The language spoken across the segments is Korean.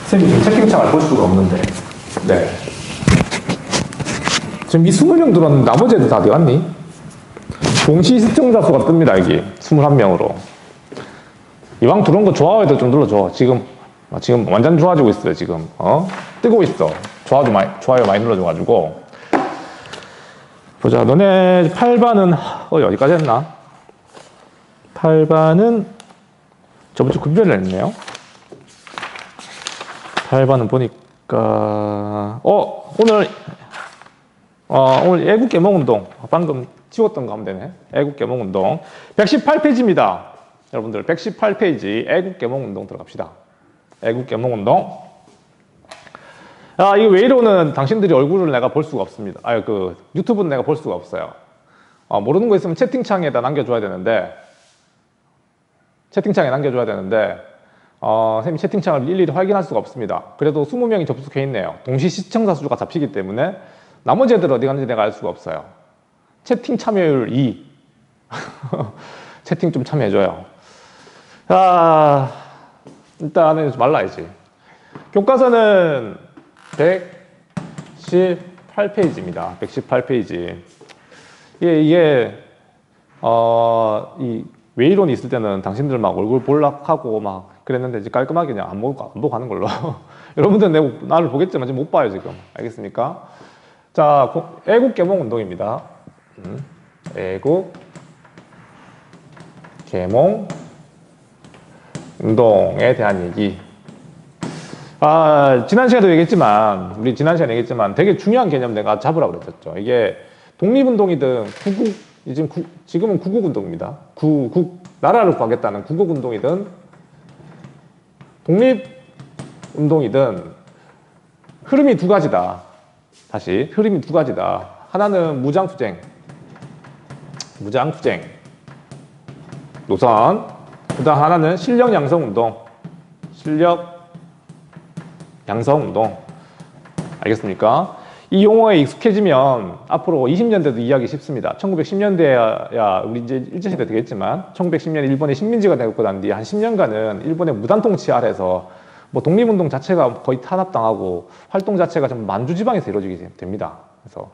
선생님 지금 채팅창을 볼 수가 없는데. 네. 지금 이 20명 들어왔는데 나머지 애들 다 어디 갔니? 동시 시청자 수가 뜹니다, 여기. 21명으로. 이왕 들어온 거 좋아요도 좀 눌러줘. 지금 완전 좋아지고 있어요, 지금. 뜨고 있어. 좋아요 많이 눌러줘가지고. 보자, 너네 8반은, 어디까지 했나? 8반은 저번 주 금요일에 했네요. 8반은 보니까, 오늘 애국 개몽운동. 방금 치웠던 거 하면 되네. 애국 개몽운동. 118페이지입니다. 여러분들, 118페이지 애국 개몽운동 들어갑시다. 애국 개몽운동. 이거 왜 이러는 당신들이 얼굴을 내가 볼 수가 없습니다. 유튜브는 내가 볼 수가 없어요. 모르는 거 있으면 채팅창에다 남겨줘야 되는데, 선생님이 채팅창을 일일이 확인할 수가 없습니다. 그래도 20명이 접속해 있네요. 동시 시청자 수가 잡히기 때문에 나머지 애들 어디 갔는지 내가 알 수가 없어요. 채팅 참여율 2. 채팅 좀 참여해줘요. 일단 하지 말라야지. 교과서는 118페이지입니다. 118페이지. 이게 이 외이론이 있을 때는 당신들 막 얼굴 볼락하고 막 그랬는데 이제 깔끔하게 그냥 안 보고 가는 걸로. 여러분들은 나를 보겠지만 지금 못 봐요, 지금. 알겠습니까? 자, 애국 개몽 운동입니다. 애국 개몽 운동에 대한 얘기. 지난 시간에도 얘기했지만, 되게 중요한 개념 내가 잡으라고 그랬었죠. 이게 독립운동이든 지금은 구국운동입니다. 나라를 구하겠다는 구국운동이든 독립운동이든 흐름이 두 가지다. 흐름이 두 가지다. 하나는 무장투쟁 노선. 그 다음 하나는 실력 양성운동. 알겠습니까? 이 용어에 익숙해지면 앞으로 20년대도 이해하기 쉽습니다. 1910년대야 우리 이제 일제시대 되겠지만 1910년에 일본의 식민지가 되고 난 뒤에 한 10년간은 일본의 무단통치 아래서 독립운동 자체가 거의 탄압당하고 활동 자체가 좀 만주지방에서 이루어지게 됩니다. 그래서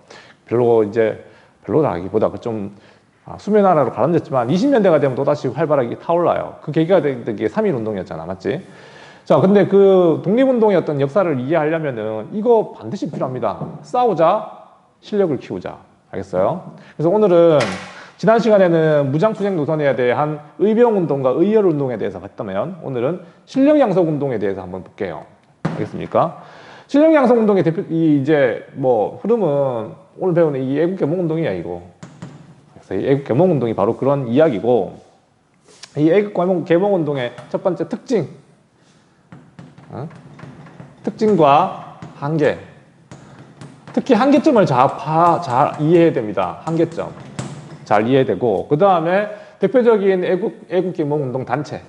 별로라기보다 좀 수면하라로 가라앉았지만 20년대가 되면 또다시 활발하게 타올라요. 그 계기가 된 게 3.1운동이었잖아, 맞지? 자, 근데 그 독립운동의 어떤 역사를 이해하려면은 이거 반드시 필요합니다. 싸우자, 실력을 키우자. 알겠어요? 그래서 오늘은 지난 시간에는 무장투쟁 노선에 대한 의병운동과 의열운동에 대해서 봤다면 오늘은 실력양성운동에 대해서 한번 볼게요. 알겠습니까? 실력양성운동의 흐름은 오늘 배우는 이 애국개몽운동이야, 이거. 그래서 이 애국개몽운동이 바로 그런 이야기고, 이 애국개몽운동의 첫 번째 특징과 한계. 특히 한계점을 잘 이해해야 됩니다. 한계점. 잘 이해되고, 그 다음에 대표적인 애국개몽운동 단체.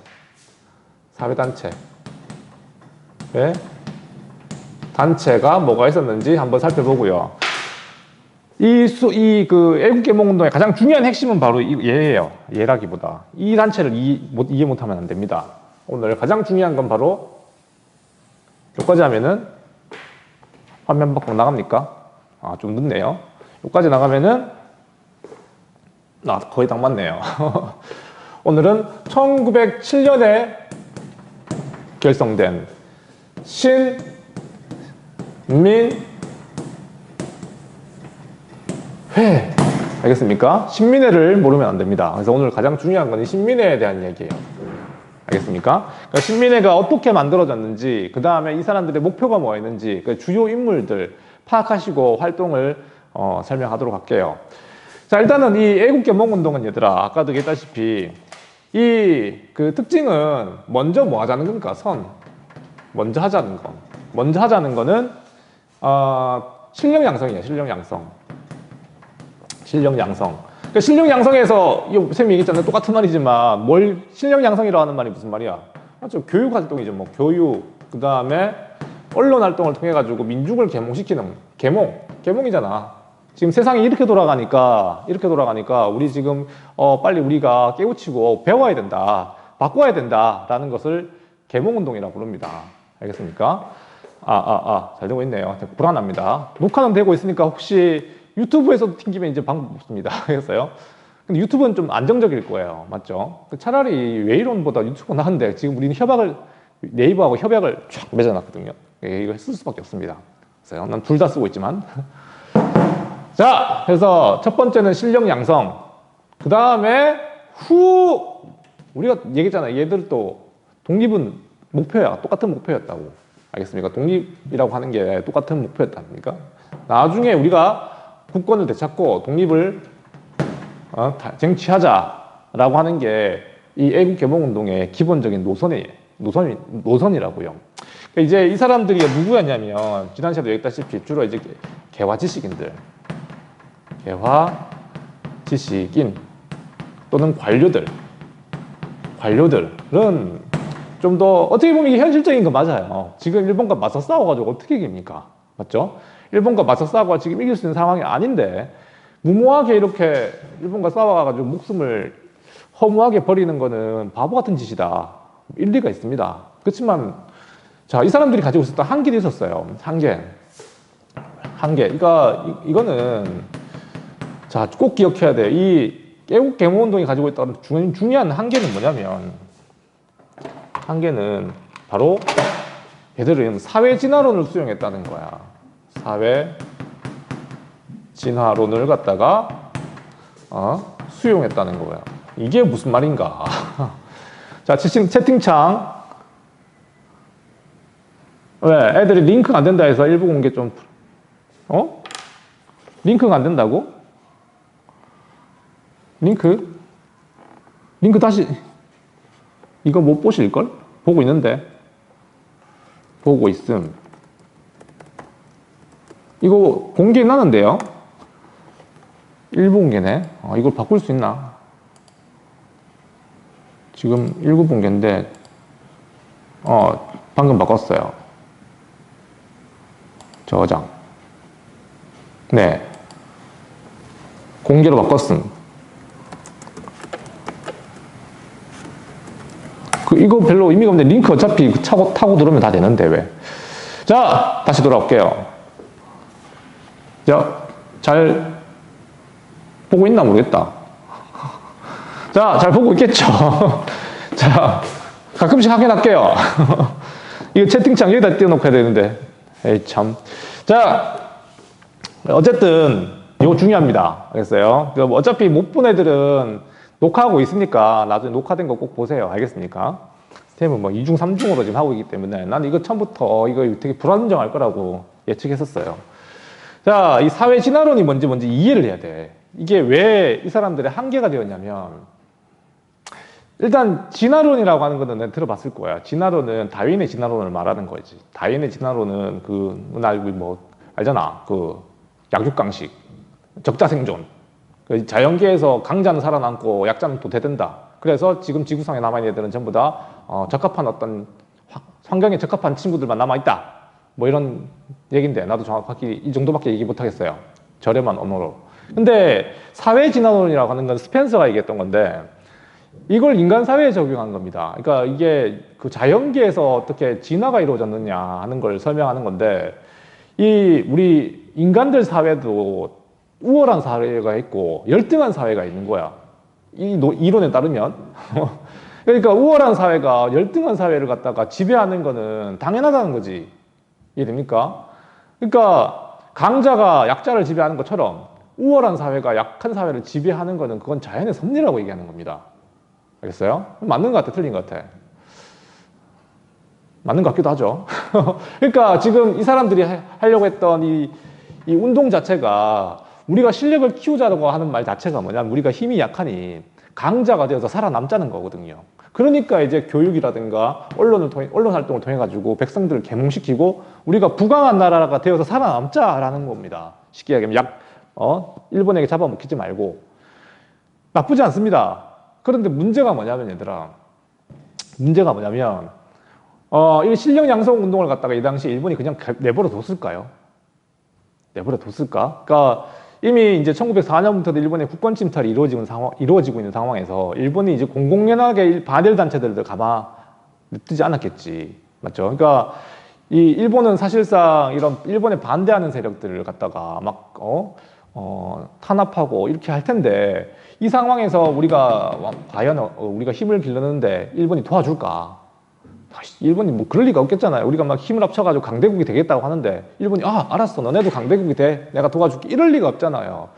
사회단체. 네? 단체가 뭐가 있었는지 한번 살펴보고요. 애국개몽운동의 가장 중요한 핵심은 바로 얘예요. 얘라기보다. 이 단체를 이해 못하면 안 됩니다. 오늘 가장 중요한 건 바로 여기까지 하면은 화면 밖으로 나갑니까? 좀 늦네요. 여기까지 나가면은 거의 딱 맞네요. 오늘은 1907년에 결성된 신민회. 알겠습니까? 신민회를 모르면 안 됩니다. 그래서 오늘 가장 중요한 건 신민회에 대한 이야기예요. 알겠습니까? 그러니까 신민회가 어떻게 만들어졌는지, 그 다음에 이 사람들의 목표가 뭐였는지, 그 주요 인물들 파악하시고 활동을 설명하도록 할게요. 자, 일단은 이 애국개몽운동은 얘들아, 아까도 얘기했다시피 그 특징은 먼저 뭐 하자는 겁니까? 먼저 하자는 거는 실력 양성이에요. 실력 양성. 그러니까 실력 양성에서 쌤이 얘기했잖아요. 똑같은 말이지만 실력 양성이라고 하는 말이 무슨 말이야? 교육 활동이죠. 교육, 그 다음에 언론 활동을 통해 가지고 민족을 계몽시키는 계몽이잖아. 지금 세상이 이렇게 돌아가니까 우리 지금 빨리 우리가 깨우치고 배워야 된다, 바꿔야 된다라는 것을 계몽운동이라고 부릅니다. 알겠습니까? 잘 되고 있네요. 불안합니다. 녹화는 되고 있으니까 혹시 유튜브에서도 튕기면 이제 방법 없습니다. 알겠어요? 근데 유튜브는 좀 안정적일 거예요. 맞죠? 차라리 웨이론보다 유튜브가 나은데 지금 우리는 네이버하고 협약을 쫙 맺어놨거든요. 이거 쓸 수밖에 없습니다. 그래서 난 둘 다 쓰고 있지만. 자, 그래서 첫 번째는 실력 양성. 그 다음에 우리가 얘기했잖아요. 얘들도 독립은 목표야. 똑같은 목표였다고. 알겠습니까? 독립이라고 하는 게 똑같은 목표였답니까? 나중에 우리가 국권을 되찾고 독립을 쟁취하자라고 하는 게 이 애국개봉운동의 기본적인 노선이라고요. 그러니까 이제 이 사람들이 누구였냐면 지난 시간에도 얘기했다시피 주로 이제 개화 지식인들, 개화 지식인 또는 관료들은 좀 더 어떻게 보면 이게 현실적인 거 맞아요. 지금 일본과 맞서 싸워가지고 어떻게 이깁니까? 맞죠? 일본과 맞서 싸워가 지금 이길 수 있는 상황이 아닌데 무모하게 이렇게 일본과 싸워가지고 목숨을 허무하게 버리는 거는 바보 같은 짓이다. 일리가 있습니다. 그렇지만 자, 이 사람들이 가지고 있었던 한계도 있었어요. 한계. 그러니까 이거는 자, 꼭 기억해야 돼. 이 애국개몽운동이 가지고 있던 중요한 한계는 뭐냐면 한계는 바로 얘들은 사회진화론을 수용했다는 거야. 사회진화론을 갖다가 수용했다는 거야. 이게 무슨 말인가? 자, 채팅창. 왜? 애들이 링크가 안 된다 해서 일부 공개 좀 링크가 안 된다고? 링크 다시 이거 못 보실걸? 보고 있는데 보고 있음. 이거 공개 나는데요? 일부 공개네. 이걸 바꿀 수 있나? 지금 일부 공개인데 방금 바꿨어요. 저장. 네. 공개로 바꿨음. 이거 별로 의미가 없는데 링크 어차피 타고 들어오면 다 되는데 왜? 자, 다시 돌아올게요. 자, 잘 보고 있나 모르겠다. 자, 잘 보고 있겠죠? 자, 가끔씩 확인할게요. 이거 채팅창 여기다 띄워놓고 해야 되는데. 에이, 참. 자, 어쨌든 이거 중요합니다. 알겠어요? 어차피 못 본 애들은 녹화하고 있으니까 나중에 녹화된 거 꼭 보세요. 알겠습니까? 스텝은 뭐 2중, 3중으로 지금 하고 있기 때문에 난 이거 처음부터 이거 되게 불안정할 거라고 예측했었어요. 자, 이 사회 진화론이 뭔지 이해를 해야 돼. 이게 왜 이 사람들의 한계가 되었냐면 일단 진화론이라고 하는 거는 내가 들어봤을 거야. 진화론은 다윈의 진화론을 말하는 거지. 다윈의 진화론은 알잖아. 양육강식, 적자생존. 자연계에서 강자는 살아남고 약자는 도태된다. 그래서 지금 지구상에 남아있는 애들은 전부 다 적합한 어떤 환경에 적합한 친구들만 남아있다. 뭐 이런 얘기인데 나도 정확하게 이 정도밖에 얘기 못하겠어요. 저렴한 언어로. 근데 사회진화론이라고 하는 건 스펜서가 얘기했던 건데 이걸 인간 사회에 적용한 겁니다. 그러니까 이게 그 자연계에서 어떻게 진화가 이루어졌느냐 하는 걸 설명하는 건데 우리 인간들 사회도 우월한 사회가 있고 열등한 사회가 있는 거야. 이 이론에 따르면. 그러니까 우월한 사회가 열등한 사회를 갖다가 지배하는 거는 당연하다는 거지. 이해됩니까? 그러니까 강자가 약자를 지배하는 것처럼 우월한 사회가 약한 사회를 지배하는 거는 그건 자연의 섭리라고 얘기하는 겁니다. 알겠어요? 맞는 것 같아, 틀린 것 같아? 맞는 것 같기도 하죠. 그러니까 지금 이 사람들이 하려고 했던 이 운동 자체가 우리가 실력을 키우자고 하는 말 자체가 뭐냐면 우리가 힘이 약하니 강자가 되어서 살아남자는 거거든요. 그러니까 이제 교육이라든가 언론 활동을 통해 가지고 백성들을 계몽시키고 우리가 부강한 나라가 되어서 살아남자라는 겁니다. 쉽게 얘기하면 일본에게 잡아먹히지 말고. 나쁘지 않습니다. 그런데 문제가 뭐냐면 얘들아, 문제가 뭐냐면 이 실력 양성 운동을 갖다가 이 당시 일본이 그냥 내버려 뒀을까요? 내버려 뒀을까? 그러니까 이미 이제 1904년부터 일본의 국권 침탈이 이루어지고 있는 상황에서 일본이 이제 공공연하게 반일 단체들을 가만 냅두지 않았겠지. 맞죠? 그러니까 이 일본은 사실상 이런 일본에 반대하는 세력들을 갖다가 막 탄압하고 이렇게 할 텐데 이 상황에서 우리가 과연 우리가 힘을 기르는데 일본이 도와줄까? 일본이 뭐 그럴 리가 없겠잖아요. 우리가 막 힘을 합쳐가지고 강대국이 되겠다고 하는데 일본이 알았어 너네도 강대국이 돼 내가 도와줄게 이럴 리가 없잖아요.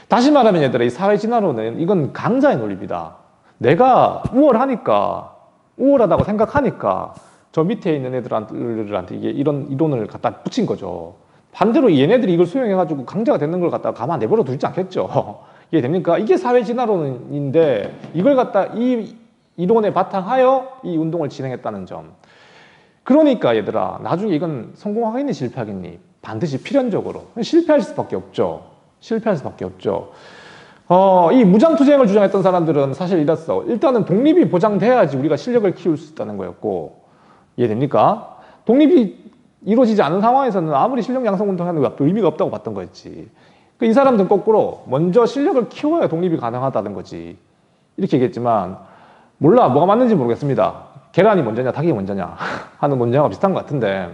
다시 말하면 얘들아 이 사회 진화론은 이건 강자의 논리입니다. 내가 우월하다고 생각하니까 저 밑에 있는 애들한테 이게 이런 이론을 갖다 붙인 거죠. 반대로 얘네들이 이걸 수용해가지고 강자가 되는 걸 갖다가 가만 내버려 두지 않겠죠. 이해됩니까? 이게 사회 진화론인데 이걸 갖다 이 이론에 바탕하여 이 운동을 진행했다는 점. 그러니까 얘들아 나중에 이건 성공하겠니 실패하겠니? 반드시 필연적으로 실패할 수밖에 없죠. 실패할 수밖에 없죠. 이 무장투쟁을 주장했던 사람들은 사실 이랬어. 일단은 독립이 보장돼야지 우리가 실력을 키울 수 있다는 거였고 이해됩니까? 독립이 이루어지지 않은 상황에서는 아무리 실력 양성 운동하는 거 의미가 없다고 봤던 거였지. 이 사람들은 거꾸로 먼저 실력을 키워야 독립이 가능하다는 거지. 이렇게 얘기했지만 몰라 뭐가 맞는지 모르겠습니다. 계란이 먼저냐 닭이 먼저냐 하는 논쟁과 비슷한 것 같은데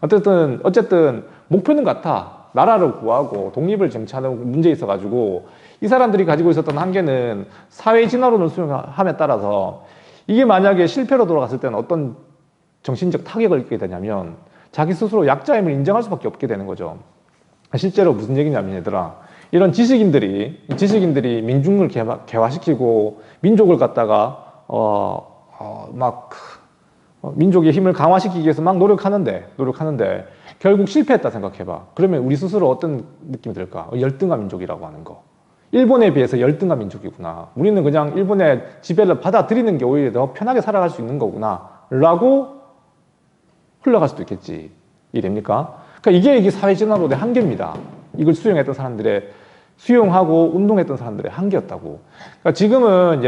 어쨌든 목표는 같아. 나라를 구하고 독립을 쟁취하는 문제에 있어가지고 이 사람들이 가지고 있었던 한계는 사회 진화론을 수용함에 따라서 이게 만약에 실패로 돌아갔을 때는 어떤 정신적 타격을 입게 되냐면 자기 스스로 약자임을 인정할 수밖에 없게 되는 거죠. 실제로 무슨 얘기냐면 얘들아 이런 지식인들이 민중을 개화시키고 민족을 갖다가 민족의 힘을 강화시키기 위해서 막 노력하는데 결국 실패했다 생각해봐. 그러면 우리 스스로 어떤 느낌이 들까? 열등한 민족이라고 하는 거. 일본에 비해서 열등한 민족이구나. 우리는 그냥 일본의 지배를 받아들이는 게 오히려 더 편하게 살아갈 수 있는 거구나 라고 흘러갈 수도 있겠지. 이해됩니까? 그러니까 이게 사회 진화론의 한계입니다. 이걸 수용하고 운동했던 사람들의 한계였다고. 그러니까 지금은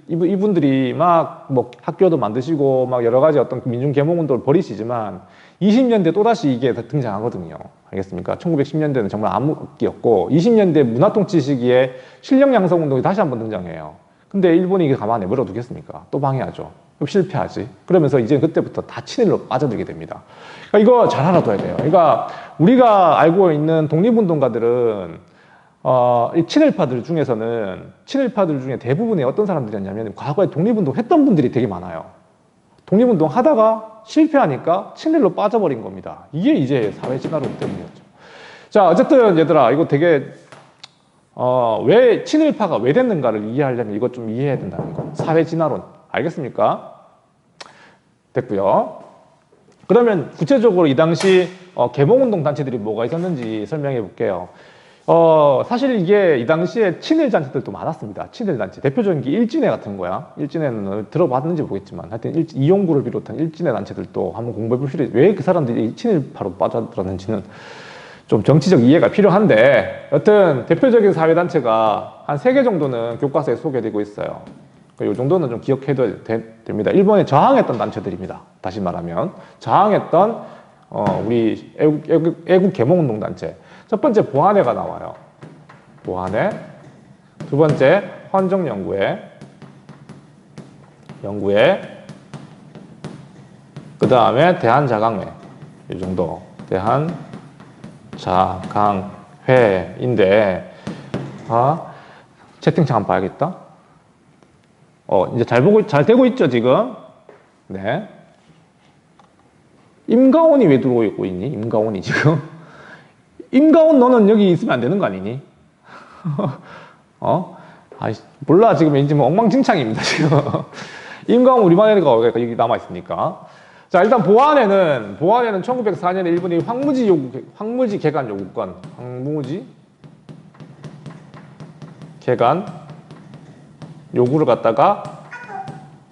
이분들이 막 뭐 학교도 만드시고 막 여러 가지 어떤 민중 계몽 운동을 벌이시지만 20년대 또다시 이게 등장하거든요. 알겠습니까? 1910년대는 정말 암흑기였고 20년대 문화통치 시기에 실력 양성 운동이 다시 한번 등장해요. 근데 일본이 이게 가만히 내버려 두겠습니까? 또 방해하죠. 그럼 실패하지. 그러면서 이제 그때부터 다 친일로 빠져들게 됩니다. 그러니까 이거 잘 알아둬야 돼요. 그러니까 우리가 알고 있는 독립운동가들은 이 친일파들 중에 대부분이 어떤 사람들이었냐면 과거에 독립운동 했던 분들이 되게 많아요. 독립운동 하다가 실패하니까 친일로 빠져버린 겁니다. 이게 이제 사회 진화론 때문이었죠. 자, 어쨌든 얘들아 이거 되게 왜 친일파가 왜 됐는가를 이해하려면 이것 좀 이해해야 된다는 거. 사회 진화론. 알겠습니까? 됐고요. 그러면 구체적으로 이 당시 계몽운동 단체들이 뭐가 있었는지 설명해 볼게요. 사실 이게 이 당시에 친일 단체들도 많았습니다. 친일 단체. 대표적인 게 일진회 같은 거야. 일진회는 들어봤는지 모르겠지만 하여튼 이용구를 비롯한 일진회 단체들도 한번 공부해 볼 필요해. 왜 그 사람들이 친일파로 빠져들었는지는 좀 정치적 이해가 필요한데 여튼 대표적인 사회단체가 한 3개 정도는 교과서에 소개되고 있어요. 이 정도는 좀 기억해둬야 됩니다. 일본에 저항했던 단체들입니다. 다시 말하면 저항했던 우리 애국 계몽운동 단체. 첫 번째 보안회가 나와요. 보안회. 두 번째 헌정연구회. 그 다음에 대한자강회. 이 정도. 대한자강회인데 채팅창 한번 봐야겠다. 이제 잘 되고 있죠, 지금? 네. 임가온이 왜 들어오고 있니? 임가온이 지금? 임가온 너는 여기 있으면 안 되는 거 아니니? 몰라, 지금 왠지 뭐 엉망진창입니다, 지금. 임가온 우리만 애가 여기 남아있으니까. 자, 일단 보안에는 1904년에 일본이 황무지 개간 요구권. 개간 요구를 갖다가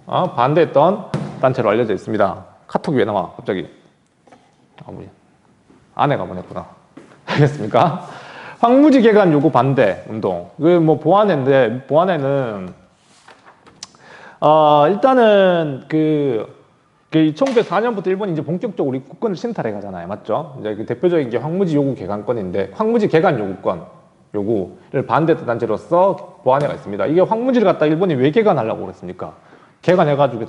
반대했던 단체로 알려져 있습니다. 카톡이 왜 나와 갑자기? 우리 아내가 보냈구나. 알겠습니까? 황무지 개간 요구 반대 운동. 뭐 보안회인데 보안회는 일단은 1904년부터 일본이 이제 본격적으로 국권을 신탈해 가잖아요. 맞죠? 이제 그 대표적인 게 황무지 요구 개간권인데 황무지 개간 요구를 반대했던 단체로서 보안회가 있습니다. 이게 황무지를 갖다 일본이 왜 개간하려고 그랬습니까? 개간해가지고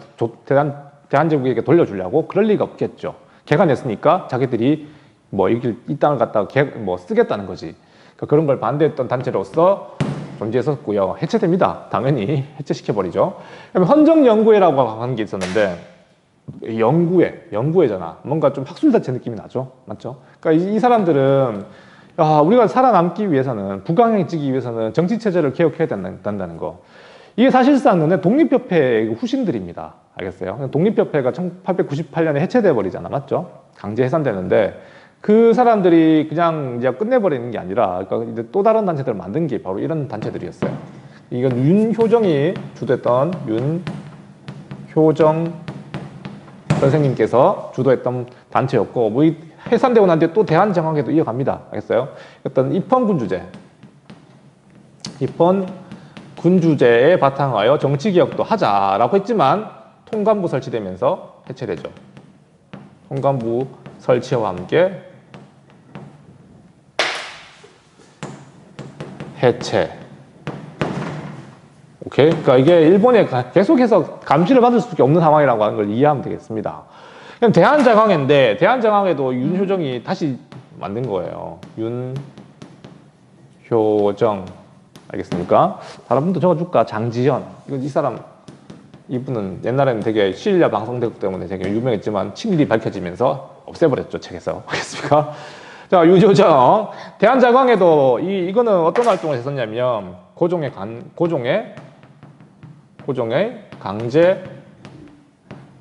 대한제국에게 돌려주려고? 그럴 리가 없겠죠. 걔가 냈으니까 자기들이 뭐 이 땅을 갖다가 뭐 쓰겠다는 거지. 그러니까 그런 걸 반대했던 단체로서 존재했었고요. 해체됩니다. 당연히 해체시켜버리죠. 그다음에 헌정연구회라고 하는 게 있었는데, 연구회잖아. 뭔가 좀 학술단체 느낌이 나죠. 맞죠? 그러니까 이 사람들은 우리가 살아남기 위해서는, 부강해지기 위해서는 정치체제를 개혁해야 된다는 거. 이게 사실상 독립협회의 후신들입니다. 알겠어요? 독립협회가 1898년에 해체돼 버리잖아. 맞죠? 강제 해산되는데, 그 사람들이 그냥 이제 끝내버리는 게 아니라, 그러니까 이제 또 다른 단체들을 만든 게 바로 이런 단체들이었어요. 이건 윤효정이 주도했던, 윤효정 선생님께서 주도했던 단체였고, 뭐 이 해산되고 난 뒤에 또 대한정학에도 이어갑니다. 알겠어요? 어떤 입헌군주제에 바탕하여 정치개혁도 하자라고 했지만, 통감부 설치되면서 해체되죠. 통감부 설치와 함께 해체. 오케이? 그러니까 이게 일본에 계속해서 감시를 받을 수밖에 없는 상황이라고 하는 걸 이해하면 되겠습니다. 그럼 대한정학회인데, 대한정학회도 윤효정이 다시 만든 거예요. 윤효정. 알겠습니까? 다른 분도 적어줄까? 장지현. 이 사람, 이분은 옛날에는 되게 시릴야 방송국 때문에 되게 유명했지만 친일이 밝혀지면서 없애버렸죠, 책에서. 알겠습니까? 자, 윤효정. 대한정학회도 이거는 어떤 활동을 했었냐면, 고종의 강제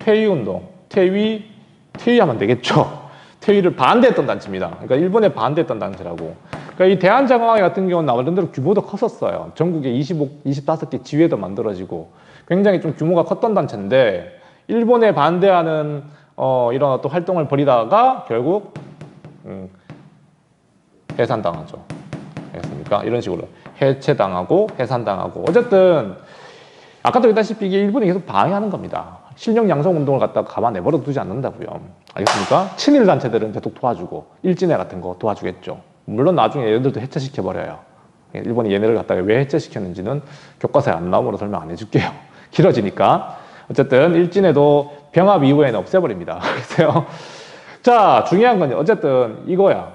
퇴위운동. 퇴위하면 되겠죠. 퇴위를 반대했던 단체입니다. 그러니까 일본에 반대했던 단체라고. 그러니까 이 대한정학회 같은 경우는 나름대로 규모도 컸었어요. 전국에 25개 지회도 만들어지고 굉장히 좀 규모가 컸던 단체인데, 일본에 반대하는 이런 또 활동을 벌이다가 결국 해산당하죠. 알겠습니까? 이런 식으로 해체당하고 해산당하고, 어쨌든 아까도 얘기했다시피 이게 일본이 계속 방해하는 겁니다. 실력 양성 운동을 갖다가 가만 내버려 두지 않는다고요. 알겠습니까? 친일 단체들은 계속 도와주고, 일진회 같은 거 도와주겠죠. 물론 나중에 얘네들도 해체시켜버려요. 일본이 얘네를 갖다가 왜 해체시켰는지는 교과서에 안 나오므로 설명 안 해줄게요. 길어지니까. 어쨌든 일진회도 병합 이후에는 없애버립니다. 그래서요. 자, 중요한 건 어쨌든 이거야.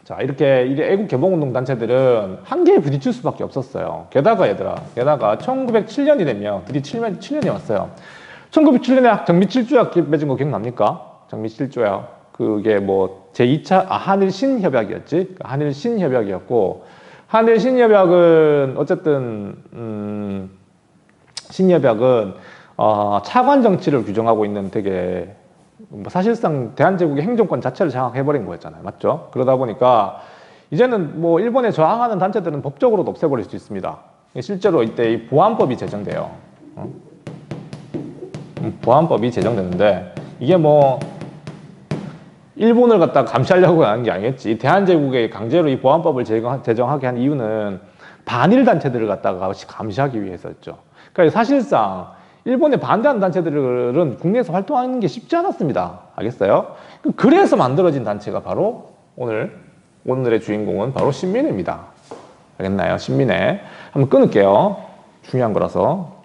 자, 이렇게 애국 개봉운동 단체들은 한계에 부딪힐 수밖에 없었어요. 게다가 1907년이 되면, 드디어 7년이 왔어요. 1907년에 정미7조약 맺은 거 기억납니까? 정미7조약. 그게 뭐 제2차 한일신협약이었지. 한일신협약이었고, 한일신협약은 어쨌든 신협약은 차관 정치를 규정하고 있는 되게 사실상 대한제국의 행정권 자체를 장악해버린 거였잖아요. 맞죠? 그러다 보니까 이제는 뭐 일본에 저항하는 단체들은 법적으로도 없애버릴 수 있습니다. 실제로 이때 이 보안법이 제정돼요. 보안법이 제정되는데, 이게 뭐 일본을 갖다가 감시하려고 하는 게 아니겠지. 대한제국에 강제로 이 보안법을 제정하게 한 이유는 반일 단체들을 갖다가 감시하기 위해서였죠. 그러니까 사실상 일본에 반대하는 단체들은 국내에서 활동하는 게 쉽지 않았습니다. 알겠어요? 그래서 만들어진 단체가 바로 오늘의 주인공은 바로 신민회입니다. 알겠나요? 신민회. 한번 끊을게요. 중요한 거라서.